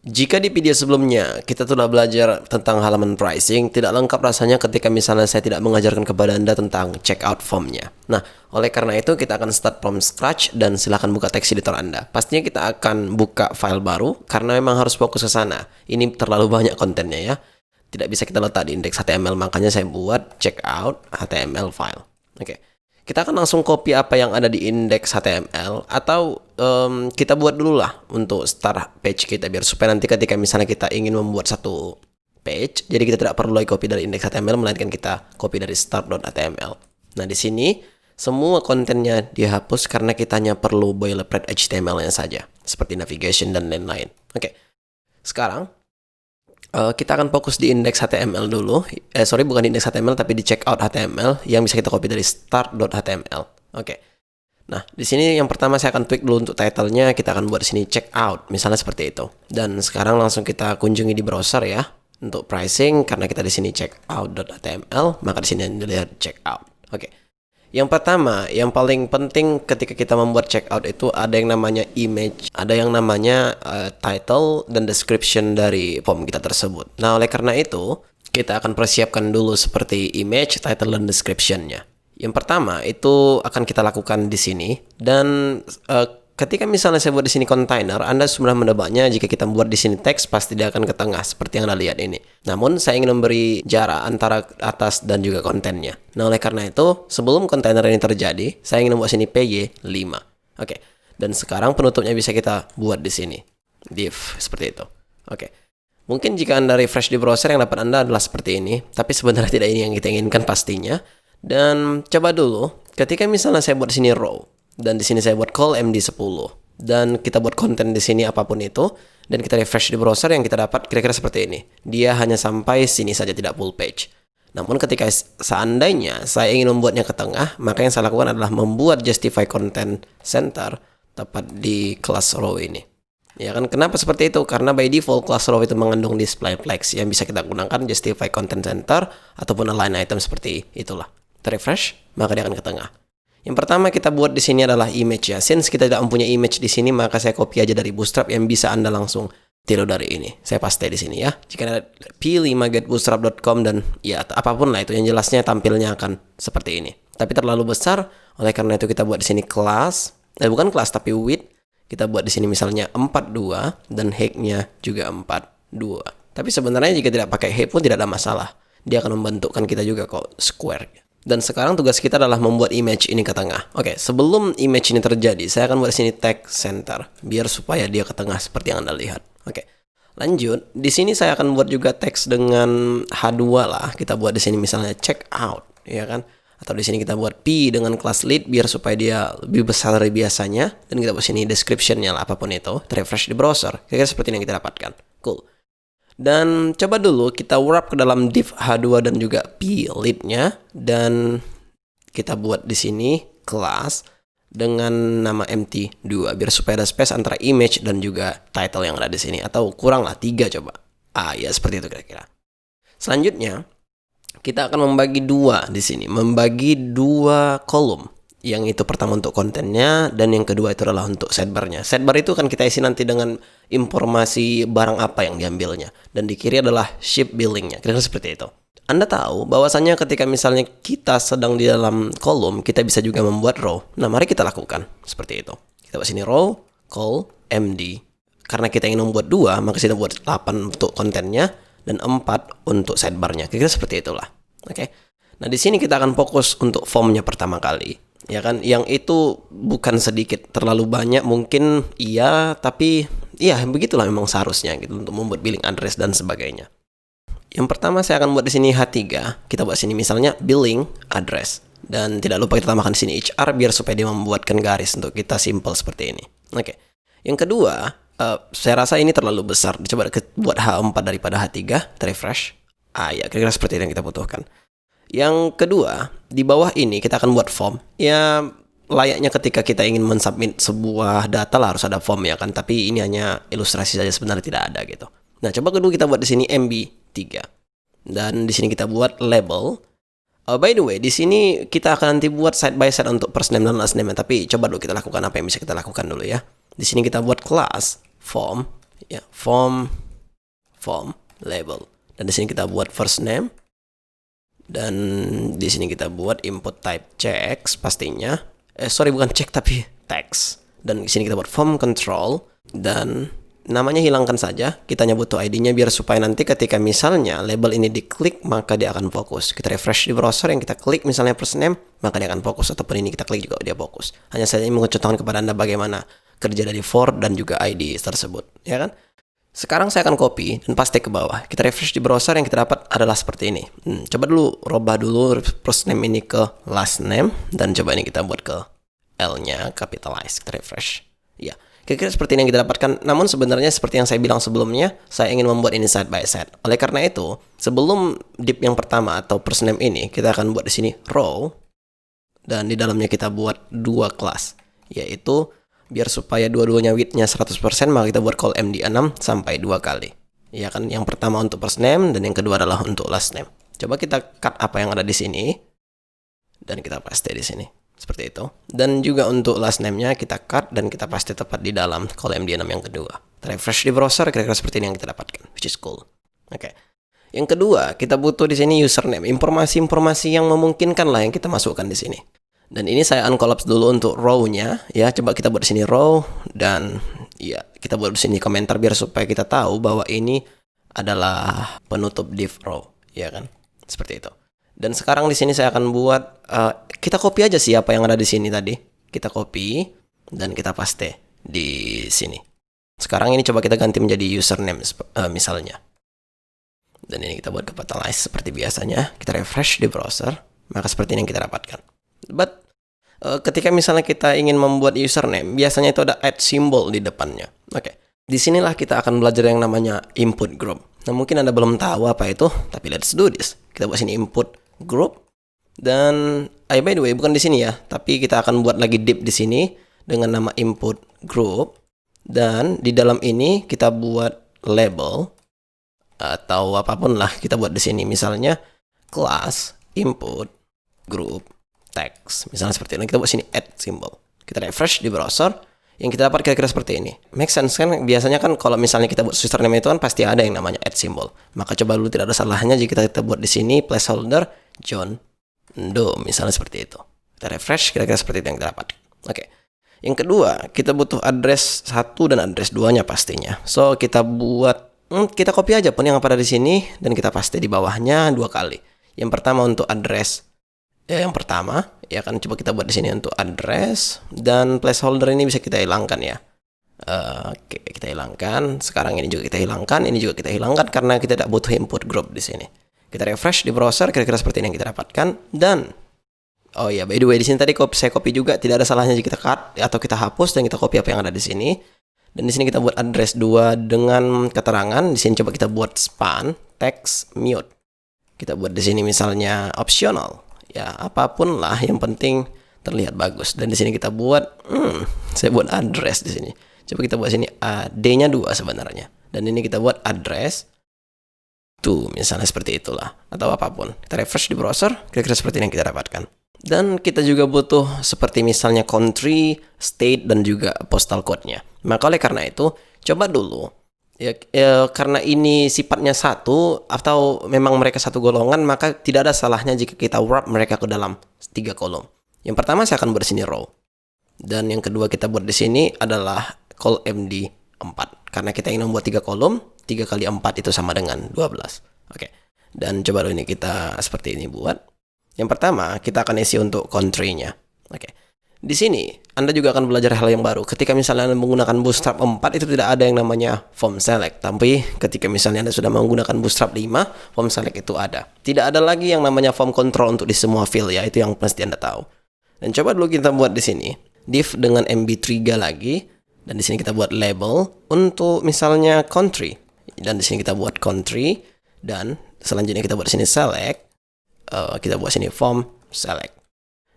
Jika di video sebelumnya kita sudah belajar tentang halaman pricing, tidak lengkap rasanya ketika misalnya saya tidak mengajarkan kepada Anda tentang checkout formnya. Nah, oleh karena itu kita akan start from scratch dan silahkan buka text editor Anda. Pastinya kita akan buka file baru karena memang harus fokus ke sana. Ini terlalu banyak kontennya ya. Tidak bisa kita letak di index HTML, makanya saya buat checkout HTML file. Oke. Kita akan langsung copy apa yang ada di index HTML atau kita buat dulu lah untuk start page kita biar supaya nanti ketika misalnya kita ingin membuat satu page, jadi kita tidak perlu lagi copy dari index HTML melainkan kita copy dari start.html. Nah, di sini semua kontennya dihapus karena kita hanya perlu boilerplate HTML-nya saja, seperti navigation dan lain-lain. Oke. Sekarang kita akan fokus di index HTML dulu. Bukan di index HTML tapi di checkout HTML yang bisa kita copy dari start.html. Oke. Nah, di sini yang pertama saya akan tweak dulu untuk title-nya. Kita akan buat di sini checkout, misalnya seperti itu. Dan sekarang langsung kita kunjungi di browser ya untuk pricing karena kita di sini checkout.html, maka di sini dilihat checkout. Oke. Yang pertama, yang paling penting ketika kita membuat checkout itu ada yang namanya image, ada yang namanya title dan description dari form kita tersebut. Nah, oleh karena itu, kita akan persiapkan dulu seperti image, title, dan description-nya. Yang pertama, itu akan kita lakukan di sini. Dan ketika misalnya saya buat di sini container, Anda sudah menebaknya jika kita buat di sini teks pasti dia akan ke tengah seperti yang Anda lihat ini. Namun saya ingin memberi jarak antara atas dan juga kontennya. Nah, oleh karena itu, sebelum kontainer ini terjadi, saya ingin membuat sini PY 5. Oke. Dan sekarang penutupnya bisa kita buat di sini. Div seperti itu. Oke. Mungkin jika Anda refresh di browser yang dapat Anda adalah seperti ini, tapi sebenarnya tidak ini yang kita inginkan pastinya. Dan coba dulu, ketika misalnya saya buat di sini row dan di sini saya buat call MD10 dan kita buat konten di sini apapun itu dan kita refresh di browser yang kita dapat kira-kira seperti ini. Dia hanya sampai sini saja, tidak full page. Namun ketika seandainya saya ingin membuatnya ke tengah, maka yang saya lakukan adalah membuat justify content center tepat di class row ini. Ya kan, kenapa seperti itu? Karena by default class row itu mengandung display flags yang bisa kita gunakan justify content center ataupun align item seperti itulah. Refresh, maka dia akan ke tengah. Yang pertama kita buat di sini adalah image ya. Since kita tidak mempunyai image di sini, maka saya copy aja dari Bootstrap yang bisa Anda langsung tiru dari ini. Saya paste di sini ya. Jika ada p5getbootstrap.com dan ya apapun lah itu yang jelasnya tampilnya akan seperti ini. Tapi terlalu besar, oleh karena itu kita buat di sini class, bukan class tapi width. Kita buat di sini misalnya 42 dan height-nya juga 42. Tapi sebenarnya jika tidak pakai height pun tidak ada masalah. Dia akan membentukkan kita juga kok square. Dan sekarang tugas kita adalah membuat image ini ke tengah. Oke, sebelum image ini terjadi, saya akan buat di sini text center biar supaya dia ke tengah seperti yang Anda lihat. Oke. Lanjut, di sini saya akan buat juga teks dengan H2 lah. Kita buat di sini misalnya check out, ya kan? Atau di sini kita buat P dengan class lead biar supaya dia lebih besar dari biasanya dan kita buat sini description-nya lah apapun itu. Refresh di browser. Kira-kira seperti ini yang kita dapatkan. Cool. Dan coba dulu kita wrap ke dalam div H2 dan juga p lead-nya dan kita buat di sini class dengan nama empty2 biar supaya ada space antara image dan juga title yang ada di sini atau kurang lah 3 coba. Ya seperti itu kira-kira. Selanjutnya kita akan membagi dua di sini, membagi dua kolom. Yang itu pertama untuk kontennya dan yang kedua itu adalah untuk sidebar-nya. Sidebar itu akan kita isi nanti dengan informasi barang apa yang diambilnya. Dan di kiri adalah ship billing-nya. Kira-kira seperti itu. Anda tahu bahwasannya ketika misalnya kita sedang di dalam kolom, kita bisa juga membuat row. Nah, mari kita lakukan seperti itu. Kita buat sini row, call, MD. Karena kita ingin membuat 2, maka kita buat 8 untuk kontennya dan 4 untuk sidebar-nya. Kira-kira seperti itulah. Oke. Nah, di sini kita akan fokus untuk form-nya pertama kali. Ya kan, yang itu bukan sedikit, terlalu banyak mungkin iya, tapi iya begitulah memang seharusnya gitu untuk membuat billing address dan sebagainya. Yang pertama saya akan buat di sini H3, kita buat sini misalnya billing address dan tidak lupa kita tambahkan di sini HR biar supaya dia membuatkan garis untuk kita simple seperti ini. Oke. Yang kedua, saya rasa ini terlalu besar. Coba buat H4 daripada H3, refresh. Ya kira-kira seperti ini yang kita butuhkan. Yang kedua, di bawah ini kita akan buat form. Ya, layaknya ketika kita ingin mensubmit sebuah data lah harus ada form ya kan. Tapi ini hanya ilustrasi saja, sebenarnya tidak ada gitu. Nah, coba kedua kita buat di sini MB3. Dan di sini kita buat label. By the way, di sini kita akan nanti buat side by side untuk first name dan last name. Tapi coba dulu kita lakukan apa yang bisa kita lakukan dulu ya. Di sini kita buat class form ya, form label. Dan di sini kita buat first name. Dan di sini kita buat input type checks pastinya. Bukan check tapi text. Dan di sini kita buat form control dan namanya hilangkan saja. Kita nyebut tuh ID-nya biar supaya nanti ketika misalnya label ini diklik maka dia akan fokus. Kita refresh di browser, yang kita klik misalnya first name maka dia akan fokus, ataupun ini kita klik juga dia fokus. Hanya saja ini mencontohkan kepada Anda bagaimana kerja dari for dan juga ID tersebut, ya kan? Sekarang saya akan copy dan paste ke bawah. Kita refresh di browser, yang kita dapat adalah seperti ini. Coba dulu rubah dulu first name ini ke last name, dan coba ini kita buat ke L-nya capitalize. Kita refresh. Ya, kira-kira seperti ini yang kita dapatkan. Namun sebenarnya seperti yang saya bilang sebelumnya, saya ingin membuat ini side by side. Oleh karena itu, sebelum div yang pertama atau first name ini, kita akan buat di sini row, dan di dalamnya kita buat dua kelas, yaitu biar supaya dua-duanya width-nya 100%, maka kita buat call MD6 sampai 2 kali. Ya kan, yang pertama untuk first name dan yang kedua adalah untuk last name. Coba kita cut apa yang ada di sini dan kita paste di sini. Seperti itu. Dan juga untuk last name-nya kita cut dan kita paste tepat di dalam call MD6 yang kedua. Kita refresh di browser, kira-kira seperti ini yang kita dapatkan, which is cool. Oke. Yang kedua, kita butuh di sini username, informasi-informasi yang memungkinkan lah yang kita masukkan di sini. Dan ini saya uncollapse dulu untuk row-nya, ya. Coba kita buat di sini row, dan ya kita buat di sini komentar biar supaya kita tahu bahwa ini adalah penutup div row, ya kan? Seperti itu. Dan sekarang di sini saya akan buat kita copy aja sih apa yang ada di sini tadi. Kita copy dan kita paste di sini. Sekarang ini coba kita ganti menjadi username misalnya. Dan ini kita buat capitalize seperti biasanya. Kita refresh di browser, maka seperti ini yang kita dapatkan. But ketika misalnya kita ingin membuat username, biasanya itu ada add symbol di depannya. Oke. Disinilah kita akan belajar yang namanya input group. Nah, mungkin Anda belum tahu apa itu, tapi let's do this. Kita buat sini input group. Dan by the way, bukan di sini ya, tapi kita akan buat lagi div di sini dengan nama input group. Dan di dalam ini kita buat label atau apapun lah kita buat di sini. Misalnya class input group text, misalnya seperti ini. Kita buat sini add symbol. Kita refresh di browser, yang kita dapat kira-kira seperti ini. Make sense kan? Biasanya kan kalau misalnya kita buat username itu kan pasti ada yang namanya add symbol. Maka coba dulu, tidak ada salahnya jika kita buat di sini placeholder John Doe, misalnya seperti itu. Kita refresh, kira-kira seperti itu yang kita dapat. Oke. Yang kedua, kita butuh address 1 dan address 2-nya pastinya. So kita buat kita copy aja pun yang pada di sini dan kita paste di bawahnya 2 kali. Yang pertama untuk address yang pertama, ya kan, coba kita buat di sini untuk address, dan placeholder ini bisa kita hilangkan ya. Oke, kita hilangkan. Sekarang ini juga kita hilangkan, ini juga kita hilangkan karena kita tidak butuh input group di sini. Kita refresh di browser, kira-kira seperti ini yang kita dapatkan. Dan oh ya, by the way, di sini tadi saya copy juga, tidak ada salahnya jika kita cut atau kita hapus dan kita copy apa yang ada di sini. Dan di sini kita buat address 2 dengan keterangan. Di sini coba kita buat span text mute. Kita buat di sini misalnya optional. Ya, apapun lah, yang penting terlihat bagus. Dan di sini kita buat saya buat address di sini. Coba kita buat sini D-nya 2 sebenarnya. Dan ini kita buat address 2, misalnya seperti itulah, atau apapun. Kita refresh di browser, kira-kira seperti ini yang kita dapatkan. Dan kita juga butuh seperti misalnya country, state, dan juga postal code-nya. Maka oleh karena itu, coba dulu karena ini sifatnya satu atau memang mereka satu golongan, maka tidak ada salahnya jika kita wrap mereka ke dalam 3 kolom. Yang pertama saya akan buat di sini row. Dan yang kedua kita buat di sini adalah call MD 4. Karena kita ingin membuat 3 kolom, 3 kali 4 itu sama dengan 12. Oke. Dan coba dulu ini kita seperti ini buat. Yang pertama, kita akan isi untuk country-nya. Oke. Di sini, Anda juga akan belajar hal yang baru. Ketika misalnya Anda menggunakan Bootstrap 4, itu tidak ada yang namanya form select. Tapi ketika misalnya Anda sudah menggunakan Bootstrap 5, form select itu ada. Tidak ada lagi yang namanya form control untuk di semua field ya. Itu yang pasti Anda tahu. Dan coba dulu kita buat di sini. Div dengan MB3 lagi. Dan di sini kita buat label untuk misalnya country. Dan di sini kita buat country. Dan selanjutnya kita buat di sini select. Kita buat sini form select.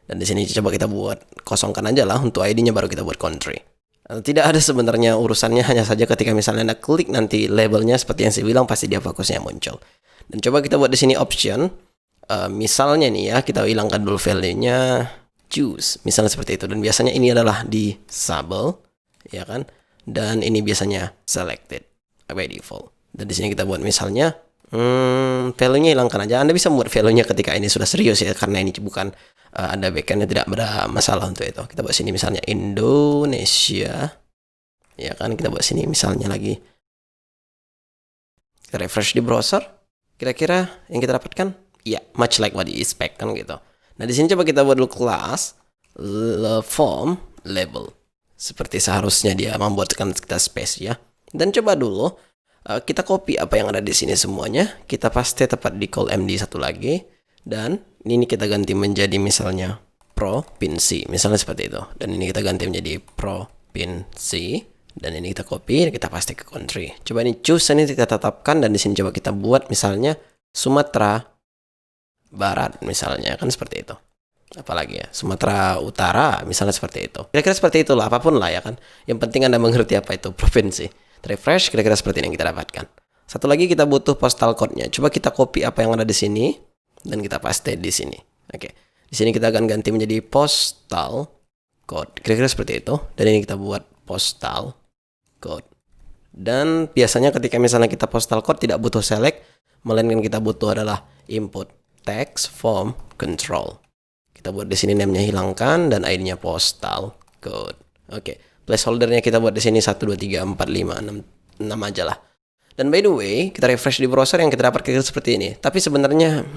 Dan di sini coba kita buat kosongkan aja lah untuk ID-nya, baru kita buat country. Tidak ada sebenarnya urusannya, hanya saja ketika misalnya Anda klik nanti labelnya seperti yang saya bilang pasti dia fokusnya muncul. Dan coba kita buat di sini option. Misalnya nih ya, kita hilangkan dulu value-nya choose, misalnya seperti itu. Dan biasanya ini adalah disable, ya kan? Dan ini biasanya selected. by default. Dan di sini kita buat misalnya value-nya hilangkan aja. Anda bisa buat value-nya ketika ini sudah serius ya, karena ini bukan ada backend-nya, tidak ada masalah untuk itu. Kita buat sini misalnya Indonesia, ya kan, kita buat sini misalnya lagi. Kita refresh di browser, kira-kira yang kita dapatkan, ya, much like what you expect kan gitu. Nah, di sini coba kita buat dulu kelas form label. Seperti seharusnya dia membuatkan kita space ya. Dan coba dulu kita copy apa yang ada di sini semuanya, kita paste tepat di call MD satu lagi, dan ini kita ganti menjadi misalnya provinsi, misalnya seperti itu. Dan ini kita ganti menjadi provinsi, dan ini kita copy, kita paste ke country. Coba ini choose, ini kita tetapkan, dan di sini coba kita buat misalnya Sumatera Barat misalnya, kan seperti itu. Apalagi ya, Sumatera Utara misalnya seperti itu. Kira-kira seperti itulah, apapun lah ya kan. Yang penting Anda mengerti apa itu provinsi. Refresh, kira-kira seperti ini yang kita dapatkan. Satu lagi kita butuh postal code-nya. Coba kita copy apa yang ada di sini dan kita paste di sini. Oke. Di sini kita akan ganti menjadi postal code. Kira-kira seperti itu. Dan ini kita buat postal code. Dan biasanya ketika misalnya kita postal code tidak butuh select, melainkan kita butuh adalah input text form control. Kita buat di sini name-nya hilangkan dan ID-nya postal code. Oke. Placeholder-nya kita buat di sini 1, 2, 3, 4, 5, 6 aja lah. Dan by the way, kita refresh di browser yang kita dapat kira-kira seperti ini. Tapi sebenarnya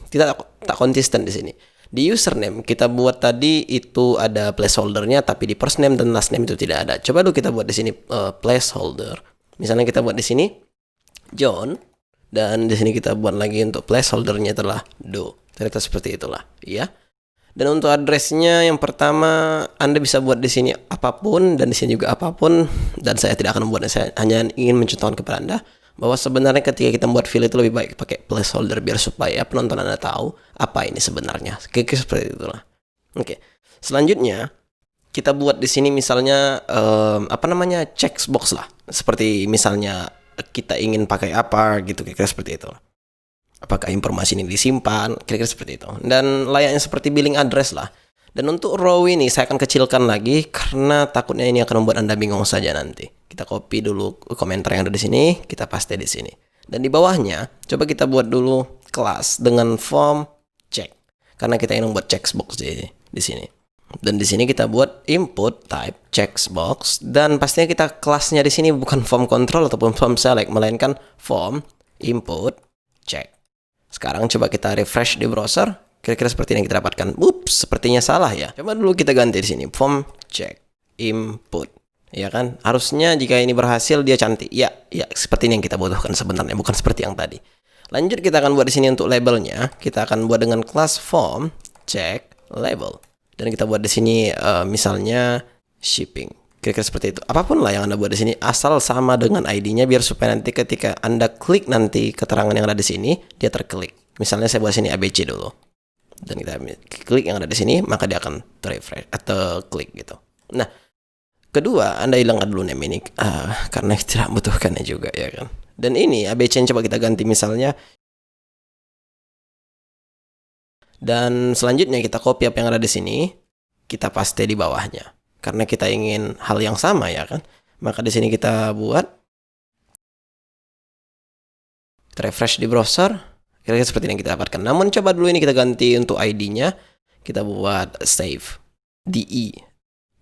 kita tak konsisten di sini. Di username kita buat tadi itu ada placeholder-nya, tapi di first name dan last name itu tidak ada. Coba dulu kita buat di sini placeholder. Misalnya kita buat di sini John, dan di sini kita buat lagi untuk placeholder-nya adalah Do. Ternyata seperti itulah, ya. Dan untuk address-nya yang pertama Anda bisa buat di sini apapun dan di sini juga apapun, dan saya tidak akan membuatnya. Saya hanya ingin mencontohkan kepada Anda bahwa sebenarnya ketika kita membuat file itu lebih baik pakai placeholder biar supaya penonton Anda tahu apa ini sebenarnya. Kira-kira seperti itulah. Oke. Selanjutnya kita buat di sini misalnya checkbox lah. Seperti misalnya kita ingin pakai apa gitu, kira-kira seperti itu. Apakah informasi ini disimpan, kira-kira seperti itu. Dan layaknya seperti billing address lah. Dan untuk row ini saya akan kecilkan lagi karena takutnya ini akan membuat Anda bingung saja nanti. Kita copy dulu komentar yang ada di sini, kita paste di sini. Dan di bawahnya coba kita buat dulu kelas dengan form check. Karena kita ingin membuat checkbox di sini. Dan di sini kita buat input type checkbox, dan pastinya kita kelasnya di sini bukan form control ataupun form select, melainkan form input check. Sekarang coba kita refresh di browser, kira-kira seperti ini yang kita dapatkan. Ups, sepertinya salah ya. Coba dulu kita ganti di sini, form check input. Ya kan? Harusnya jika ini berhasil dia cantik. Ya, seperti ini yang kita butuhkan sebenarnya, bukan seperti yang tadi. Lanjut kita akan buat di sini untuk labelnya. Kita akan buat dengan kelas form check label. Dan kita buat di sini misalnya shipping. Kira-kira seperti itu. Apapun lah yang Anda buat di sini, asal sama dengan ID-nya biar supaya nanti ketika Anda klik nanti keterangan yang ada di sini, dia terklik. Misalnya saya buat sini ABC dulu. Dan kita klik yang ada di sini, maka dia akan refresh atau klik gitu. Nah, kedua, Anda hilangkan dulu name ini karena tidak membutuhkannya juga ya kan. Dan ini ABC yang coba kita ganti misalnya. Dan selanjutnya kita copy apa yang ada di sini, kita paste di bawahnya. Karena kita ingin hal yang sama ya kan. Maka di sini kita buat refresh di browser. Kira-kira seperti yang kita dapatkan. Namun coba dulu ini kita ganti untuk ID-nya. Kita buat save DE.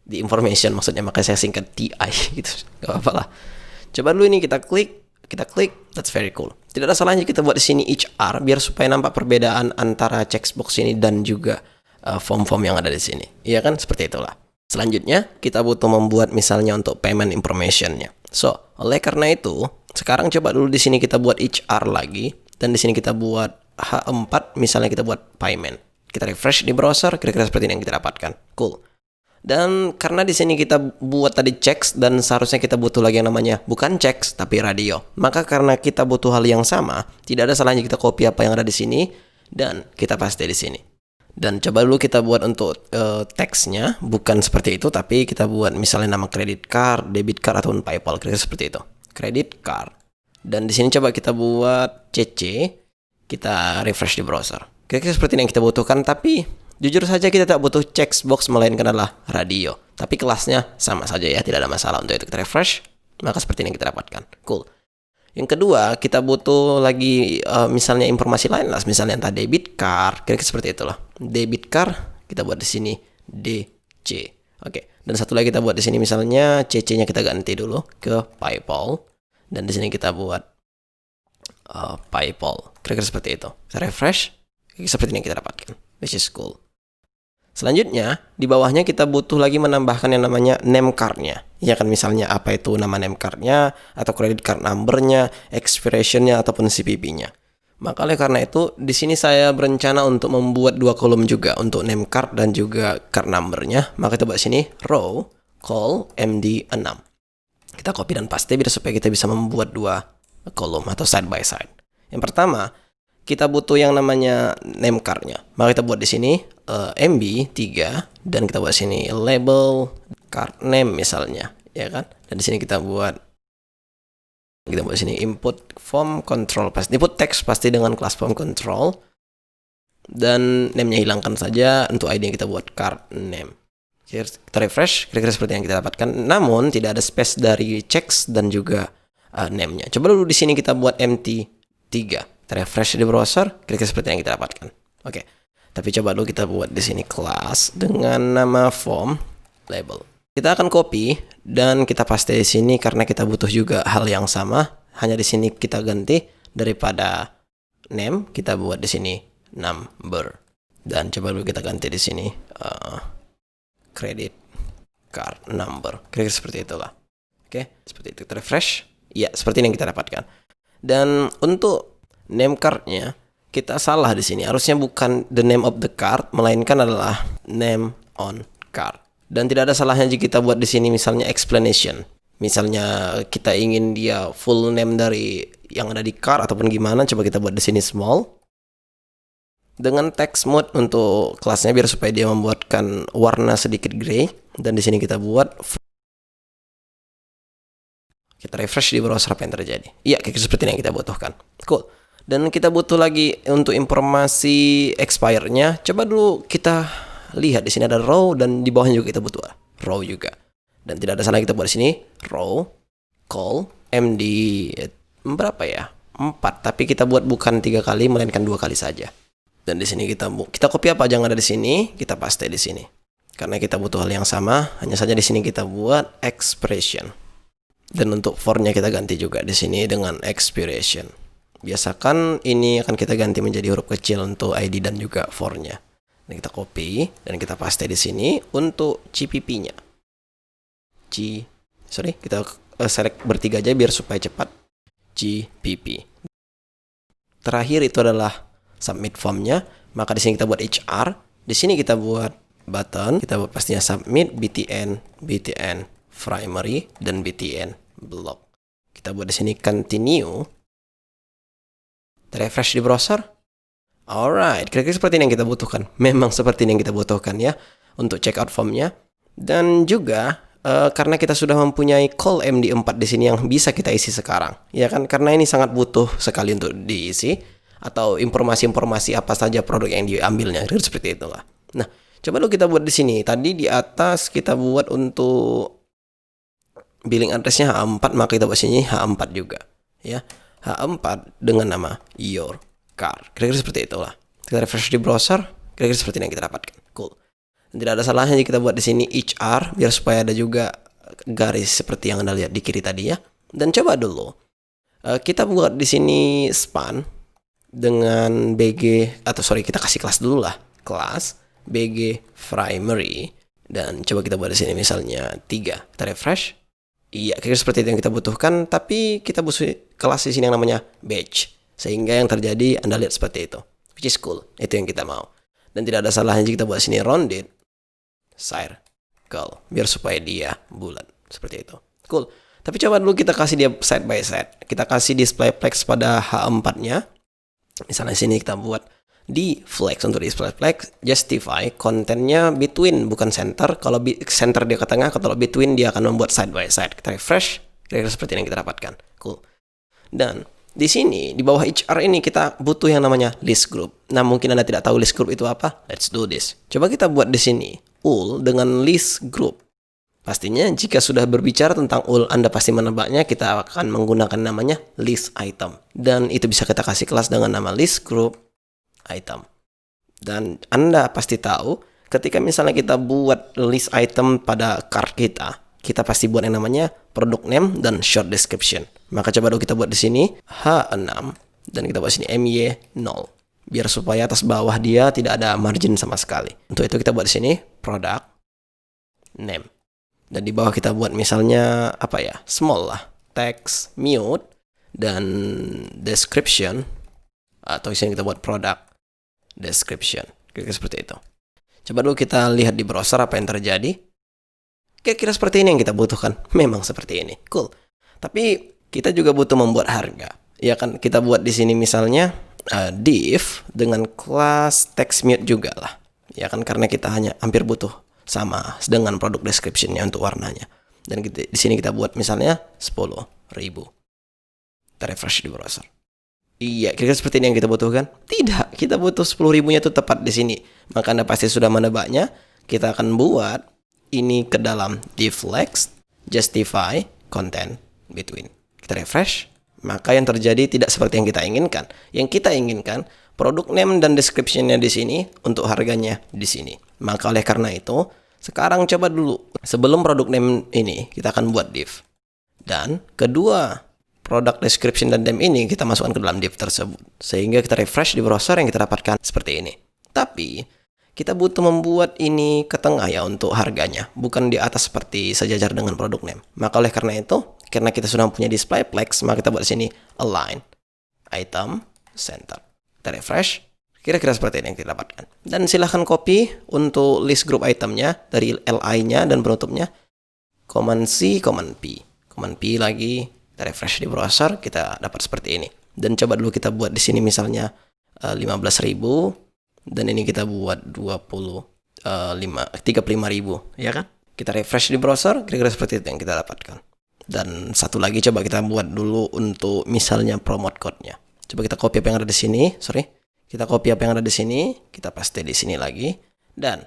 The information maksudnya, makanya saya singkat TI gitu. Gak apa-apa lah. Coba dulu ini kita klik. That's very cool. Tidak ada salahnya kita buat di sini HR biar supaya nampak perbedaan antara checkbox ini dan juga form-form yang ada di sini. Iya kan? Seperti itulah. Selanjutnya, kita butuh membuat misalnya untuk payment information-nya. So, oleh karena itu, sekarang coba dulu di sini kita buat HR lagi, dan di sini kita buat H4, misalnya kita buat payment. Kita refresh di browser, kira-kira seperti ini yang kita dapatkan. Cool. Dan karena di sini kita buat tadi checks, dan seharusnya kita butuh lagi yang namanya bukan checks, tapi radio. Maka karena kita butuh hal yang sama, tidak ada salahnya kita copy apa yang ada di sini, dan kita paste di sini. Dan coba dulu kita buat untuk teksnya bukan seperti itu, tapi kita buat misalnya nama credit card, debit card ataupun PayPal, kira-kira seperti itu. Credit card. Dan di sini coba kita buat CC, kita refresh di browser. Kira-kira seperti ini yang kita butuhkan, tapi jujur saja kita tak butuh checkbox melainkan adalah radio. Tapi kelasnya sama saja ya, tidak ada masalah untuk itu. Kita refresh, maka seperti ini yang kita dapatkan. Cool. Yang kedua, kita butuh lagi misalnya informasi lain lah, misalnya entah debit card, kira-kira seperti itulah. Debit card kita buat di sini DC. Oke. Dan satu lagi kita buat di sini misalnya CC-nya kita ganti dulu ke PayPal, dan di sini kita buat PayPal. Kira-kira seperti itu. Kita refresh, seperti ini yang kita dapatkan. Which is cool. Selanjutnya, di bawahnya kita butuh lagi menambahkan yang namanya name card-nya. Ya kan, misalnya apa itu nama name card-nya, atau credit card number-nya, expiration-nya, ataupun CVV-nya. Maka oleh karena itu, di sini saya berencana untuk membuat 2 kolom juga untuk name card dan juga card number-nya. Maka kita buat sini, row, call, MD6. Kita copy dan paste biar supaya kita bisa membuat 2 kolom atau side by side. Yang pertama, kita butuh yang namanya name card-nya. Maka kita buat di sini MB3 dan kita buat sini label card name misalnya, ya kan? Dan di sini kita buat sini input form control, pasti input text pasti dengan class form control, dan name-nya hilangkan saja. Untuk ID kita buat card name. Kita refresh, kira-kira seperti yang kita dapatkan. Namun tidak ada space dari checks dan juga name-nya. Coba dulu di sini kita buat MT3. Kita refresh di browser, kira-kira seperti yang kita dapatkan. Oke. Tapi coba dulu kita buat di sini class dengan nama form label. Kita akan copy dan kita paste di sini karena kita butuh juga hal yang sama. Hanya di sini kita ganti daripada name, kita buat di sini number. Dan coba dulu kita ganti di sini credit card number. Kira-kira seperti itulah. Oke, seperti itu. Kita refresh. Ya, seperti ini yang kita dapatkan. Dan untuk name card-nya kita salah di sini. Harusnya bukan the name of the card, melainkan adalah name on card. Dan tidak ada salahnya jika kita buat di sini misalnya explanation. Misalnya kita ingin dia full name dari yang ada di card ataupun gimana, coba kita buat di sini small. Dengan text mode untuk kelasnya biar supaya dia membuatkan warna sedikit gray, dan di sini kita buat kita refresh di browser, apa yang terjadi. Iya, kayak seperti ini yang kita butuhkan. Cool. Dan kita butuh lagi untuk informasi expire-nya. Coba dulu kita lihat di sini ada row dan di bawahnya juga kita butuh row juga. Dan tidak ada salah kita buat di sini row call MD berapa ya? 4. Tapi kita buat bukan 3 kali melainkan 2 kali saja. Dan di sini kita copy apa aja yang ada di sini, kita paste di sini. Karena kita butuh hal yang sama, hanya saja di sini kita buat expression. Dan untuk for-nya kita ganti juga di sini dengan expiration. Biasakan ini akan kita ganti menjadi huruf kecil untuk ID dan juga for-nya. Dan kita copy dan kita paste di sini untuk CPP-nya. Kita select bertiga aja biar supaya cepat. GPP. Terakhir itu adalah submit form-nya. Maka di sini kita buat HR. Di sini kita buat button. Kita buat pastinya submit BTN primary dan BTN block. Kita buat di sini continue. Refresh di browser. Alright, kira-kira seperti ini yang kita butuhkan. Memang seperti ini yang kita butuhkan ya untuk checkout formnya. Dan juga karena kita sudah mempunyai call MD4 di sini yang bisa kita isi sekarang, ya kan? Karena ini sangat butuh sekali untuk diisi, atau informasi-informasi apa saja produk yang diambilnya. Kira-kira seperti itulah. Nah, coba dulu kita buat di sini. Tadi di atas kita buat untuk billing address-nya H4, maka kita buat sini H4 juga, ya. H4 dengan nama your card. Kira-kira seperti itulah. Kita refresh di browser, kira-kira seperti ini yang kita dapatkan. Cool. Dan tidak ada salahnya jika kita buat di sini HR biar supaya ada juga garis seperti yang Anda lihat di kiri tadi ya. Dan coba dulu kita buat di sini span dengan kita kasih kelas dulu lah. Kelas BG primary, dan coba kita buat di sini misalnya 3. Kita refresh. Iya, kira-kira seperti itu yang kita butuhkan, tapi kita butuh kelas di sini yang namanya batch. Sehingga yang terjadi Anda lihat seperti itu. Which is cool. Itu yang kita mau. Dan tidak ada salahnya jika kita buat sini rounded circle biar supaya dia bulat seperti itu. Cool. Tapi coba dulu kita kasih dia side by side. Kita kasih display flex pada H4-nya. Misalnya sini kita buat di flex, untuk display flex justify kontennya between bukan center. Kalau center dia ke tengah, kalau between dia akan membuat side by side. Kita refresh, kira-kira seperti ini yang kita dapatkan. Cool. Dan di sini di bawah HR ini kita butuh yang namanya list group. Nah, mungkin Anda tidak tahu list group itu apa. Let's do this. Coba kita buat di sini ul dengan list group. Pastinya jika sudah berbicara tentang ul, Anda pasti menebaknya, kita akan menggunakan namanya list item. Dan itu bisa kita kasih kelas dengan nama list group item. Dan Anda pasti tahu, ketika misalnya kita buat list item pada cart kita pasti buat yang namanya product name dan short description. Maka coba dulu kita buat di sini H6 dan kita buat sini MY0. Biar supaya atas bawah dia tidak ada margin sama sekali. Untuk itu kita buat di sini product name. Dan di bawah kita buat misalnya apa ya? Small lah. Text, mute, dan description. Atau di sini kita buat product description. Kira-kira seperti itu. Coba dulu kita lihat di browser apa yang terjadi. Kira-kira seperti ini yang kita butuhkan. Memang seperti ini. Cool. Tapi kita juga butuh membuat harga. Ya kan, kita buat di sini misalnya div dengan kelas text mute juga lah. Ya kan, karena kita hanya hampir butuh sama dengan produk description-nya untuk warnanya. Dan di sini kita buat misalnya 10.000. Kita refresh di browser. Iya, kira-kira seperti ini yang kita butuhkan? Tidak, kita butuh 10.000-nya itu tepat di sini. Maka Anda pasti sudah menebaknya. Kita akan buat ini ke dalam div text, justify, content, between. Kita refresh. Maka yang terjadi tidak seperti yang kita inginkan. Yang kita inginkan, produk name dan description-nya di sini, untuk harganya di sini. Maka oleh karena itu, sekarang coba dulu. Sebelum produk name ini, kita akan buat div. Dan kedua product description dan name ini kita masukkan ke dalam div tersebut. Sehingga kita refresh di browser yang kita dapatkan seperti ini. Tapi, kita butuh membuat ini ke tengah ya untuk harganya. Bukan di atas seperti sejajar dengan produk name. Maka oleh karena itu, karena kita sudah punya display plex, maka kita buat di sini align, item, center. Kita refresh, kira-kira seperti ini yang kita dapatkan. Dan silahkan copy untuk list group itemnya dari li-nya dan penutupnya. Command C, Command P. Command P lagi, kita refresh di browser, kita dapat seperti ini. Dan coba dulu kita buat di sini misalnya 15.000 dan ini kita buat 35.000, ya kan? Kita refresh di browser, kira-kira seperti itu yang kita dapatkan. Dan satu lagi coba kita buat dulu untuk misalnya promote code-nya. Coba kita copy apa yang ada di sini, Kita copy apa yang ada di sini, kita paste di sini lagi. Dan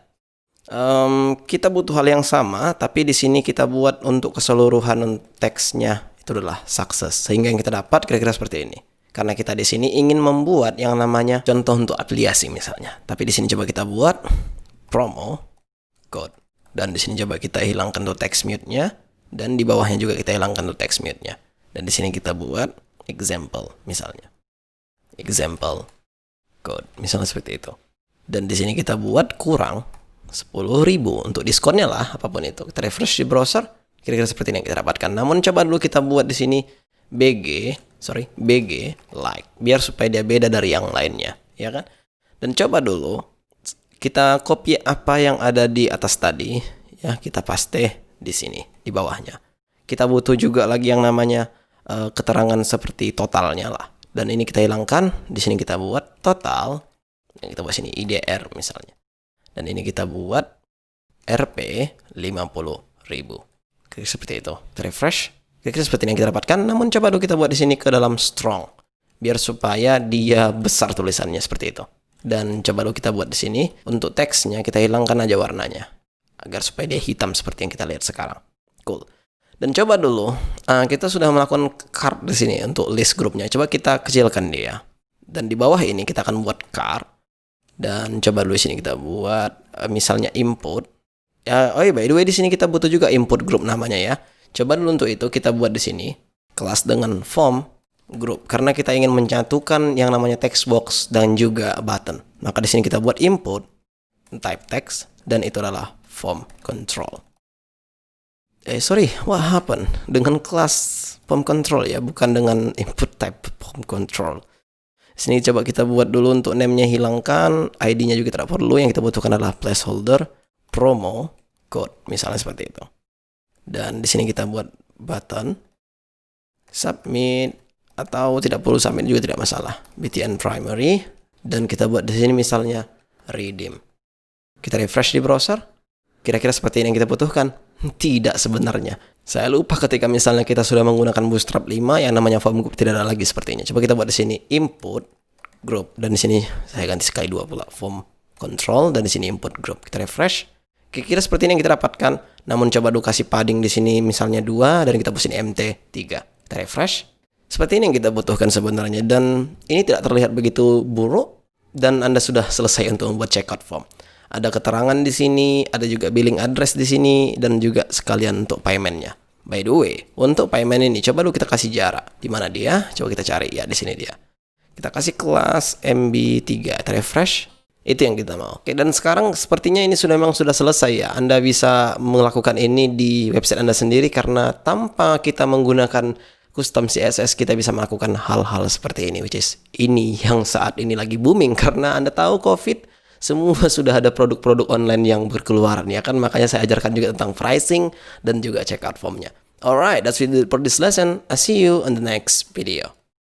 kita butuh hal yang sama, tapi di sini kita buat untuk keseluruhan teksnya itu adalah success. Sehingga yang kita dapat kira-kira seperti ini. Karena kita di sini ingin membuat yang namanya contoh untuk afiliasi misalnya. Tapi di sini coba kita buat promo code. Dan di sini coba kita hilangkan tuh text mute-nya. Dan di bawahnya juga kita hilangkan tuh text mute-nya. Dan di sini kita buat example misalnya. Example code. Misalnya seperti itu. Dan di sini kita buat kurang 10.000 untuk diskonnya lah, apapun itu. Kita refresh di browser, kira-kira seperti ini yang kita dapatkan. Namun coba dulu kita buat di sini BG like, biar supaya dia beda dari yang lainnya, ya kan? Dan coba dulu kita copy apa yang ada di atas tadi, ya, kita paste di sini di bawahnya. Kita butuh juga lagi yang namanya keterangan seperti totalnya lah. Dan ini kita hilangkan, di sini kita buat total, yang kita buat sini IDR misalnya. Dan ini kita buat Rp 50.000. Kira-kira seperti itu. Kita refresh. Kira-kira seperti ini yang kita dapatkan. Namun coba dulu kita buat di sini ke dalam strong. Biar supaya dia besar tulisannya seperti itu. Dan coba dulu kita buat di sini. Untuk teksnya kita hilangkan aja warnanya. Agar supaya dia hitam seperti yang kita lihat sekarang. Cool. Dan coba dulu. Kita sudah melakukan card di sini untuk list grupnya. Coba kita kecilkan dia. Dan di bawah ini kita akan buat card. Dan coba dulu di sini kita buat misalnya input. Ya, by the way di sini kita butuh juga input group namanya ya. Coba dulu untuk itu kita buat di sini kelas dengan form group karena kita ingin menyatukan yang namanya text box dan juga button. Maka di sini kita buat input type text dan itu adalah form control. What happened dengan kelas form control ya, bukan dengan input type form control. Sini coba kita buat dulu untuk name-nya hilangkan, ID-nya juga tidak perlu. Yang kita butuhkan adalah placeholder promo code misalnya seperti itu. Dan di sini kita buat button submit atau tidak perlu submit juga tidak masalah. BTN primary dan kita buat di sini misalnya redeem. Kita refresh di browser. Kira-kira seperti ini yang kita butuhkan? Tidak sebenarnya. Saya lupa ketika misalnya kita sudah menggunakan Bootstrap 5 yang namanya form group tidak ada lagi sepertinya. Coba kita buat di sini input group dan di sini saya ganti sekali dua pula form control dan di sini input group. Kita refresh. Kira-kira seperti ini yang kita dapatkan. Namun coba dulu kasih padding di sini misalnya 2 dan kita pusin MT 3. Kita refresh. Seperti ini yang kita butuhkan sebenarnya, dan ini tidak terlihat begitu buruk dan Anda sudah selesai untuk membuat checkout form. Ada keterangan di sini, ada juga billing address di sini, dan juga sekalian untuk paymentnya. By the way, untuk payment ini coba dulu kita kasih jarak. Di mana dia? Coba kita cari. Ya, di sini dia. Kita kasih kelas MB3, kita refresh. Itu yang kita mau. Oke, dan sekarang sepertinya ini memang sudah selesai ya. Anda bisa melakukan ini di website Anda sendiri, karena tanpa kita menggunakan custom CSS kita bisa melakukan hal-hal seperti ini, which is ini yang saat ini lagi booming karena Anda tahu COVID, semua sudah ada produk-produk online yang berkeluaran ya kan. Makanya saya ajarkan juga tentang pricing dan juga checkout formnya. Alright, that's it for this lesson. I'll see you on the next video.